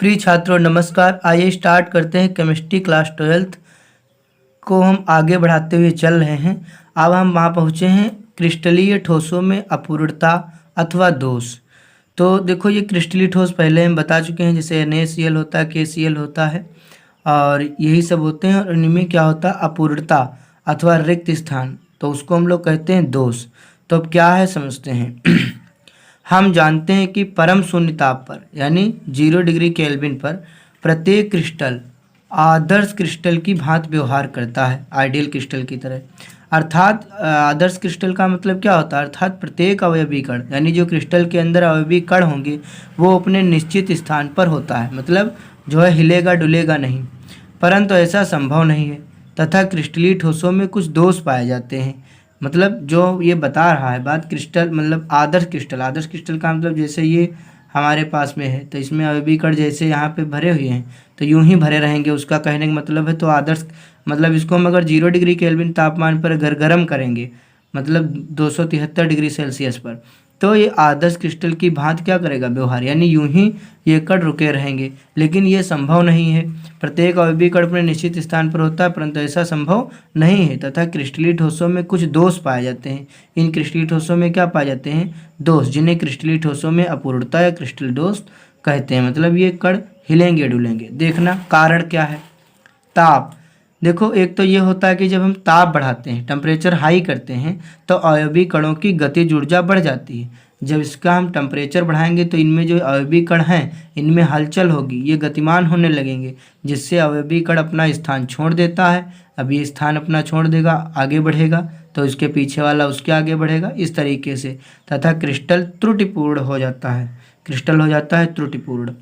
प्रिय छात्रों नमस्कार। आइए स्टार्ट करते हैं केमिस्ट्री क्लास 12th को हम आगे बढ़ाते हुए चल रहे हैं। अब हम वहाँ पहुँचे हैं क्रिस्टलीय ठोसों में अपूर्णता अथवा दोष। तो देखो ये क्रिस्टलीय ठोस पहले हम बता चुके हैं, जैसे NaCl होता है, KCl होता है और यही सब होते हैं। और इनमें क्या होता है अपूर्णता अथवा रिक्त स्थान, तो उसको हम लोग कहते हैं दोष। तो अब क्या है समझते हैं। हम जानते हैं कि परम शून्य ताप पर यानी 0 डिग्री केल्विन पर प्रत्येक क्रिस्टल आदर्श क्रिस्टल की भांति व्यवहार करता है, आइडियल क्रिस्टल की तरह। अर्थात आदर्श क्रिस्टल का मतलब क्या होता है, अर्थात प्रत्येक अवयवी कण यानी जो क्रिस्टल के अंदर अवयवी कण होंगे वो अपने निश्चित स्थान पर होता है, मतलब जो है हिलेगा डुलेगा नहीं। परंतु ऐसा संभव नहीं है तथा क्रिस्टलीय ठोसों में कुछ दोष पाए जाते हैं। मतलब जो ये बता रहा है बात क्रिस्टल मतलब आदर्श क्रिस्टल का मतलब जैसे ये हमारे पास में है तो इसमें अवयवी कण जैसे यहाँ पे भरे हुए हैं तो यूं ही भरे रहेंगे, उसका कहने का मतलब है। तो आदर्श मतलब इसको हम अगर 0 डिग्री केल्विन तापमान पर अगर गर्म करेंगे, मतलब 273 डिग्री सेल्सियस पर, तो ये आदर्श क्रिस्टल की भांति क्या करेगा व्यवहार, यानी यूं ही ये कण रुके रहेंगे। लेकिन ये संभव नहीं है, प्रत्येक अवयवी कण अपने निश्चित स्थान पर होता है, परंतु ऐसा संभव नहीं है तथा क्रिस्टलीय ठोसों में कुछ दोष पाए जाते हैं। इन क्रिस्टलीय ठोसों में क्या पाए जाते हैं, दोष, जिन्हें क्रिस्टलीय ठोसों में अपूर्णता या क्रिस्टल दोष कहते हैं। मतलब ये कण हिलेंगे डुलेंगे। देखना कारण क्या है, ताप। देखो एक तो ये होता है कि जब हम ताप बढ़ाते हैं, टेम्परेचर हाई करते हैं, तो अवयवी कणों की गतिज ऊर्जा बढ़ जाती है। जब इसका हम टेम्परेचर बढ़ाएंगे तो इनमें जो अवयवी कण हैं इनमें हलचल होगी, ये गतिमान होने लगेंगे, जिससे अवयवी कण अपना स्थान छोड़ देता है। अब ये स्थान अपना छोड़ देगा, आगे बढ़ेगा तो इसके पीछे वाला उसके आगे बढ़ेगा, इस तरीके से। तथा क्रिस्टल त्रुटिपूर्ण हो जाता है, क्रिस्टल हो जाता है त्रुटिपूर्ण,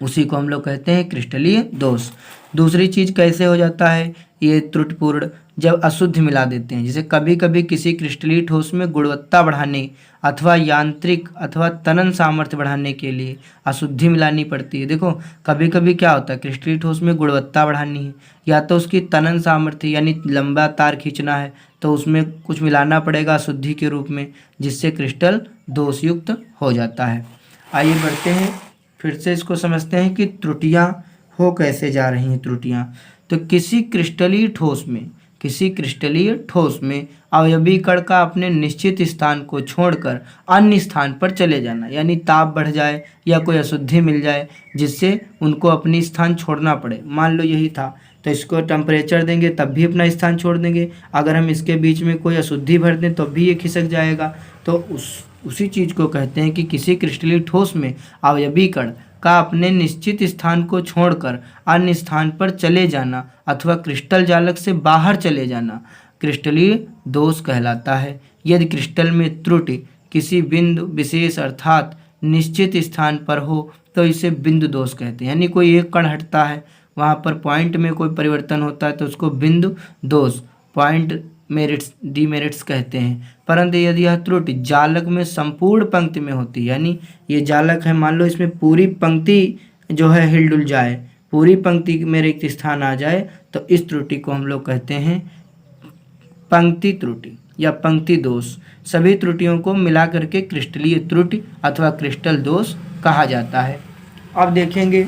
उसी को हम लोग कहते हैं क्रिस्टलीय दोष। दूसरी चीज़ कैसे हो जाता है ये त्रुटिपूर्ण, जब अशुद्ध मिला देते हैं। जैसे कभी कभी किसी क्रिस्टलीय ठोस में गुणवत्ता बढ़ाने अथवा यांत्रिक अथवा तनन सामर्थ्य बढ़ाने के लिए अशुद्धि मिलानी पड़ती है। देखो कभी कभी क्या होता है, क्रिस्टलीय ठोस में गुणवत्ता बढ़ानी है या तो उसकी तनन सामर्थ्य यानी लंबा तार खींचना है, तो उसमें कुछ मिलाना पड़ेगा अशुद्धि के रूप में, जिससे क्रिस्टल दोषयुक्त हो जाता है। आइए बढ़ते हैं, फिर से इसको समझते हैं कि त्रुटियां हो कैसे जा रही हैं। त्रुटियां तो किसी क्रिस्टलीय ठोस में अवयवी कण का अपने निश्चित स्थान को छोड़कर अन्य स्थान पर चले जाना, यानी ताप बढ़ जाए या कोई अशुद्धि मिल जाए जिससे उनको अपनी स्थान छोड़ना पड़े। मान लो यही था तो इसको टेम्परेचर देंगे तब भी अपना स्थान छोड़ देंगे, अगर हम इसके बीच में कोई अशुद्धि भर दें तो भी ये खिसक जाएगा। तो उसी चीज़ को कहते हैं कि किसी क्रिस्टलीय ठोस में अवयवी कण का अपने निश्चित स्थान को छोड़कर अन्य स्थान पर चले जाना अथवा क्रिस्टल जालक से बाहर चले जाना क्रिस्टलीय दोष कहलाता है। यदि क्रिस्टल में त्रुटि किसी बिंदु विशेष अर्थात निश्चित स्थान पर हो तो इसे बिंदु दोष कहते हैं। यानी कोई एक कण हटता है, वहाँ पर पॉइंट में कोई परिवर्तन होता है तो उसको बिंदु दोष, पॉइंट मेरिट्स, डीमेरिट्स कहते हैं। परंतु यदि यह त्रुटि जालक में संपूर्ण पंक्ति में होती है, यानी ये जालक है, मान लो इसमें पूरी पंक्ति जो है हिलडुल जाए, पूरी पंक्ति में रिक्त स्थान आ जाए, तो इस त्रुटि को हम लोग कहते हैं पंक्ति त्रुटि या पंक्ति दोष। सभी त्रुटियों को मिला करके क्रिस्टलीय त्रुटि अथवा क्रिस्टल दोष कहा जाता है। अब देखेंगे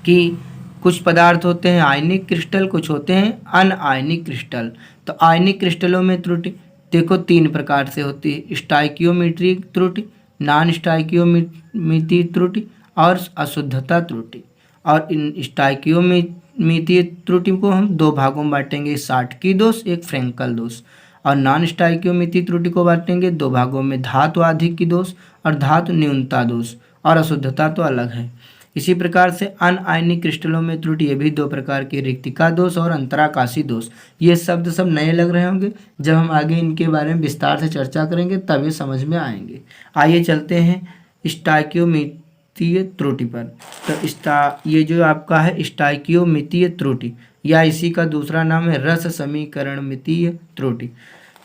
कि कुछ पदार्थ होते हैं आयनिक क्रिस्टल, कुछ होते हैं अनआयनिक क्रिस्टल। तो आयनिक क्रिस्टलों में त्रुटि देखो 3 प्रकार से होती है, स्टाइकियोमेट्रिक त्रुटि, नॉन स्टाइकियोमितीय त्रुटि और अशुद्धता त्रुटि। और इन स्टाइकियोमितीय त्रुटि को हम 2 भागों में बांटेंगे, साटकी दोष, एक फ्रेंकल दोष। और नॉन स्टाइकियोमितीय त्रुटि को बांटेंगे 2 भागों में, धातु आधिक्य दोष और धातु न्यूनता दोष। और अशुद्धता तो अलग है। इसी प्रकार से अनआयनिक क्रिस्टलों में त्रुटि ये भी 2 प्रकार की, रिक्तिका दोष और अंतराकाशी दोष। ये शब्द सब नए लग रहे होंगे, जब हम आगे इनके बारे में विस्तार से चर्चा करेंगे तब ये समझ में आएंगे। आइए चलते हैं स्टाइकियोमितीय त्रुटि पर। तो ये जो आपका है स्टाइकियोमितीय त्रुटि या इसी का दूसरा नाम है रस समीकरणमितीय त्रुटि।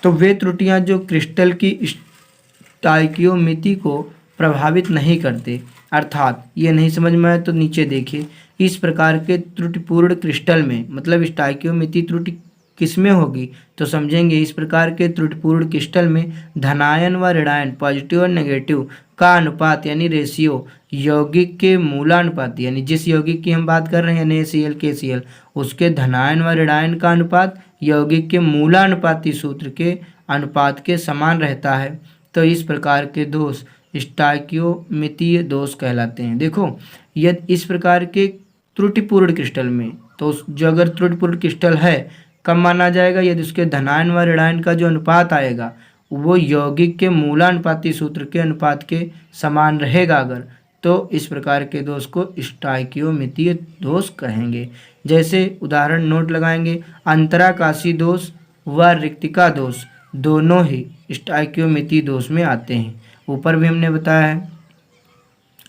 तो वे त्रुटियां जो क्रिस्टल की स्टाइकियोमिति को प्रभावित नहीं करते, अर्थात ये नहीं समझ में आया तो नीचे देखिए। इस प्रकार के त्रुटिपूर्ण क्रिस्टल में मतलब स्टाइकियोमितीय त्रुटि किस में होगी, तो समझेंगे इस प्रकार के त्रुटिपूर्ण क्रिस्टल में धनायन व ऋणायन पॉजिटिव और नेगेटिव का अनुपात यानी रेशियो यौगिक के मूलानुपाती यानी जिस यौगिक की हम बात कर रहे हैं NaCl KCl उसके धनायन व ऋणायन का अनुपात यौगिक के मूलानुपाती सूत्र के अनुपात के समान रहता है। तो इस प्रकार के दोष स्टोइकियोमेत्रीय दोष कहलाते हैं। देखो यदि इस प्रकार के त्रुटिपूर्ण क्रिस्टल में तो जो अगर त्रुटिपूर्ण क्रिस्टल है कब माना जाएगा, यदि उसके धनायन व ऋणायन का जो अनुपात आएगा वो यौगिक के मूलानुपाती सूत्र के अनुपात के समान रहेगा अगर, तो इस प्रकार के दोष को स्टोइकियोमेत्रीय दोष कहेंगे। जैसे उदाहरण नोट लगाएंगे, अंतराकाशी दोष व रिक्तिका दोष दोनों ही स्टोइकियोमेत्रीय दोष में आते हैं। ऊपर भी हमने बताया है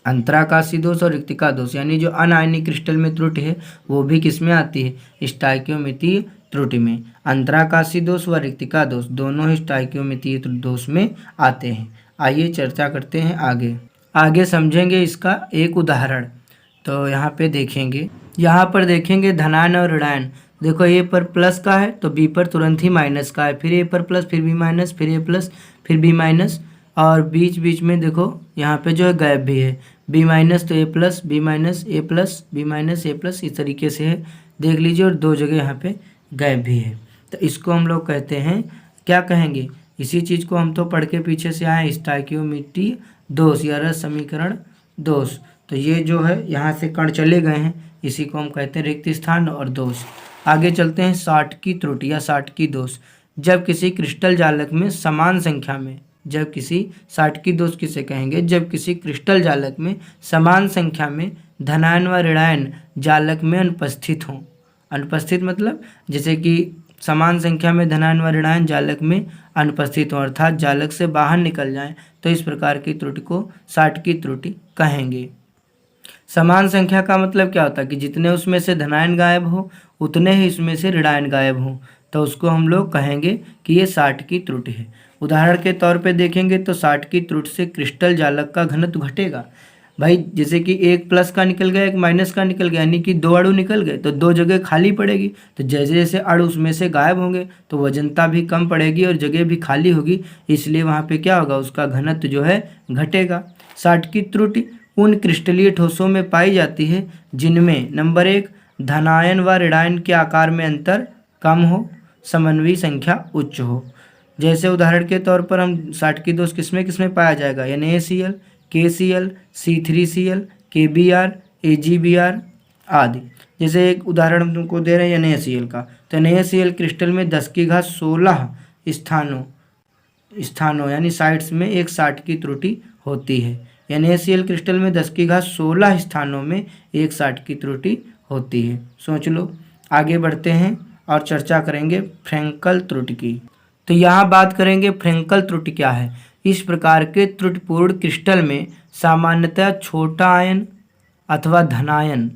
अंतराकाशी दोष और रिक्तिका दोष यानी जो अनायनिक क्रिस्टल में त्रुटि है वो भी किस में आती है, स्टोइकियोमेत्रीय त्रुटि में। अंतराकाशी दोष व रिक्तिका दोष दोनों ही स्टोइकियोमेत्रीय दोष में आते हैं। आइए चर्चा करते हैं आगे समझेंगे इसका एक उदाहरण। तो यहाँ पे देखेंगे, यहाँ पर देखेंगे धनायन और ऋणायन। देखो ए पर प्लस का है तो बी पर तुरंत ही माइनस का है, फिर ए पर प्लस फिर बी माइनस फिर ए प्लस फिर बी माइनस, और बीच बीच में देखो यहाँ पे जो है गैप भी है, बी माइनस तो ए प्लस बी माइनस ए प्लस बी माइनस ए प्लस इस तरीके से है, देख लीजिए, और दो जगह यहाँ पे गैप भी है। तो इसको हम लोग कहते हैं, क्या कहेंगे, इसी चीज़ को हम तो पढ़ के पीछे से आए स्टोइकियोमेट्री दोष या रस समीकरण दोष। तो ये जो है यहाँ से कण चले गए हैं, इसी को हम कहते हैं रिक्त स्थान और दोष। आगे चलते हैं शाटकी त्रुटि या शाटकी दोष। जब किसी क्रिस्टल जालक में समान संख्या में, जब किसी शाटकी दोष किसे कहेंगे, जब किसी क्रिस्टल जालक में समान संख्या में धनायन व ऋणायन जालक में अनुपस्थित हों। अनुपस्थित मतलब जैसे कि समान संख्या में धनायन व ऋणायन जालक में अनुपस्थित हों अर्थात जालक से बाहर निकल जाएं, तो इस प्रकार की त्रुटि को शाटकी त्रुटि कहेंगे। समान संख्या का मतलब क्या होता है कि जितने उसमें से धनायन गायब हो उतने ही इसमें से ऋणायन गायब हो, तो उसको हम लोग कहेंगे कि ये शाटकी त्रुटि है। उदाहरण के तौर पे देखेंगे तो शाटकी त्रुटि से क्रिस्टल जालक का घनत्व घटेगा। भाई जैसे कि एक प्लस का निकल गया एक माइनस का निकल गया यानी कि दो अणु निकल गए तो दो जगह खाली पड़ेगी, तो जैसे जैसे अणु उसमें से गायब होंगे तो वजनता भी कम पड़ेगी और जगह भी खाली होगी, इसलिए वहाँ पे क्या होगा, उसका घनत्व जो है घटेगा। शाटकी त्रुटि उन क्रिस्टलीय ठोसों में पाई जाती है जिनमें नंबर 1 धनायन व ऋणायन के आकार में अंतर कम हो, समन्वयी संख्या उच्च हो। जैसे उदाहरण के तौर पर हम शाटकी दोष किसमें पाया जाएगा, NaCl KCl C3Cl KBr AgBr आदि। जैसे एक उदाहरण हम तुमको दे रहे हैं NaCl का, तो NaCl क्रिस्टल में 10⁻16 स्थानों यानी साइड्स में एक शाटकी त्रुटि होती है। NaCl क्रिस्टल में 10⁻16 स्थानों में एक शाटकी त्रुटि होती है। सोच लो। आगे बढ़ते हैं और चर्चा करेंगे फ्रेंकल त्रुटि की। तो यहाँ बात करेंगे फ्रेंकल त्रुटि क्या है। इस प्रकार के त्रुटिपूर्ण क्रिस्टल में सामान्यतः छोटा आयन अथवा धनायन,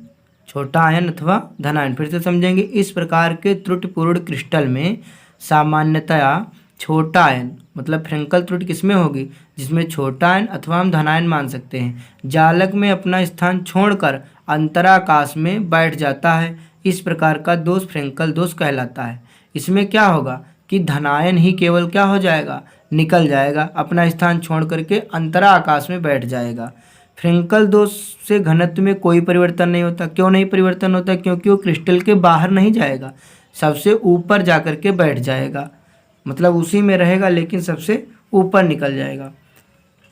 छोटा आयन अथवा धनायन, फिर से समझेंगे। इस प्रकार के त्रुटिपूर्ण क्रिस्टल में सामान्यतया छोटा आयन मतलब फ्रेंकल त्रुटि किसमें होगी, जिसमें छोटा आयन अथवा हम धनायन मान सकते हैं जालक में अपना स्थान छोड़कर अंतराकाश में बैठ जाता है। इस प्रकार का दोष फ्रेंकल दोष कहलाता है। इसमें क्या होगा कि धनायन ही केवल क्या हो जाएगा, निकल जाएगा, अपना स्थान छोड़ करके अंतरा आकाश में बैठ जाएगा। फ्रेंकल दोष से घनत्व में कोई परिवर्तन नहीं होता। क्यों नहीं परिवर्तन होता, क्योंकि वो क्रिस्टल के बाहर नहीं जाएगा, सबसे ऊपर जा कर के बैठ जाएगा, मतलब उसी में रहेगा लेकिन सबसे ऊपर निकल जाएगा।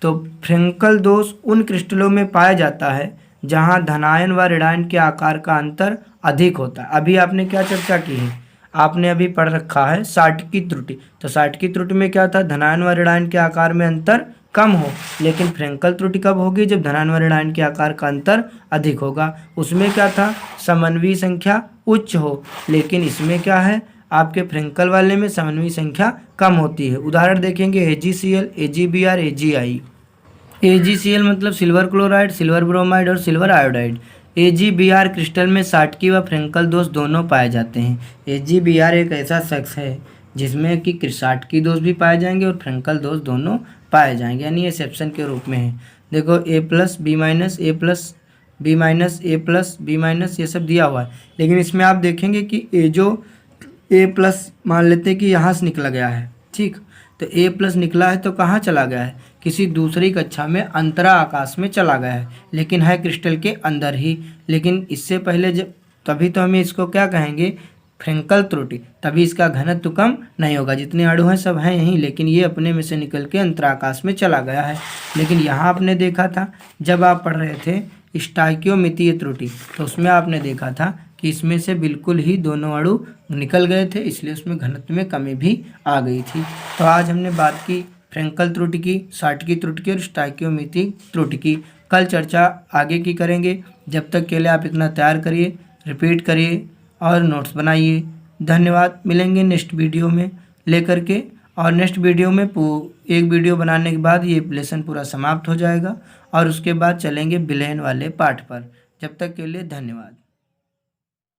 तो फ्रेंकल दोष उन क्रिस्टलों में पाया जाता है जहाँ धनायन व ऋणायन के आकार का अंतर अधिक होता है। अभी आपने क्या चर्चा की है, आपने अभी पढ़ रखा है शाटकी त्रुटि। तो शाटकी त्रुटि में क्या था, धनायन व ऋणायन के आकार में अंतर कम हो, लेकिन फ्रेंकल त्रुटि कब होगी, जब धनायन व ऋणायन के आकार का अंतर अधिक होगा। उसमें क्या था, समन्वयी संख्या उच्च हो, लेकिन इसमें क्या है, आपके फ्रेंकल वाले में समन्वयी संख्या कम होती है। उदाहरण देखेंगे AgCl AgBr AgI। AgCl मतलब सिल्वर क्लोराइड, सिल्वर ब्रोमाइड और सिल्वर आयोडाइड। AgBr क्रिस्टल में शाटकी व फ्रेंकल दोष दोनों पाए जाते हैं। AgBr एक ऐसा शख्स है जिसमें कि शाटकी दोष भी पाए जाएंगे और फ्रेंकल दोष दोनों पाए जाएंगे, यानी एक्सेप्शन के रूप में है। देखो A+, B-, A+, B-, A+, B-, ये सब दिया हुआ है, लेकिन इसमें आप देखेंगे कि ये जो ए प्लस मान लेते हैं कि यहाँ से निकला गया है, ठीक। तो ए प्लस निकला है तो कहाँ चला गया है, किसी दूसरी कक्षा में अंतरा आकाश में चला गया है, लेकिन है क्रिस्टल के अंदर ही। लेकिन इससे पहले जब, तभी तो हमें इसको क्या कहेंगे, फ्रेंकल त्रुटि, तभी इसका घनत्व कम नहीं होगा। जितने अणु हैं सब हैं यहीं, लेकिन ये अपने में से निकल के अंतराकाश में चला गया है। लेकिन यहाँ आपने देखा था जब आप पढ़ रहे थे स्टोइकियोमेट्रिय त्रुटि, तो उसमें आपने देखा था कि इसमें से बिल्कुल ही दोनों अणु निकल गए थे, इसलिए उसमें घनत्व में कमी भी आ गई थी। तो आज हमने बात की फ्रेंकल त्रुटि की, शॉर्टकी त्रुटि की और स्टोइकियोमेट्रिक त्रुटि की। कल चर्चा आगे की करेंगे। जब तक के लिए आप इतना तैयार करिए, रिपीट करिए और नोट्स बनाइए। धन्यवाद। मिलेंगे नेक्स्ट वीडियो में लेकर के, और नेक्स्ट वीडियो में एक वीडियो बनाने के बाद ये लेसन पूरा समाप्त हो जाएगा और उसके बाद चलेंगे विलयन वाले पार्ट पर। जब तक के लिए धन्यवाद।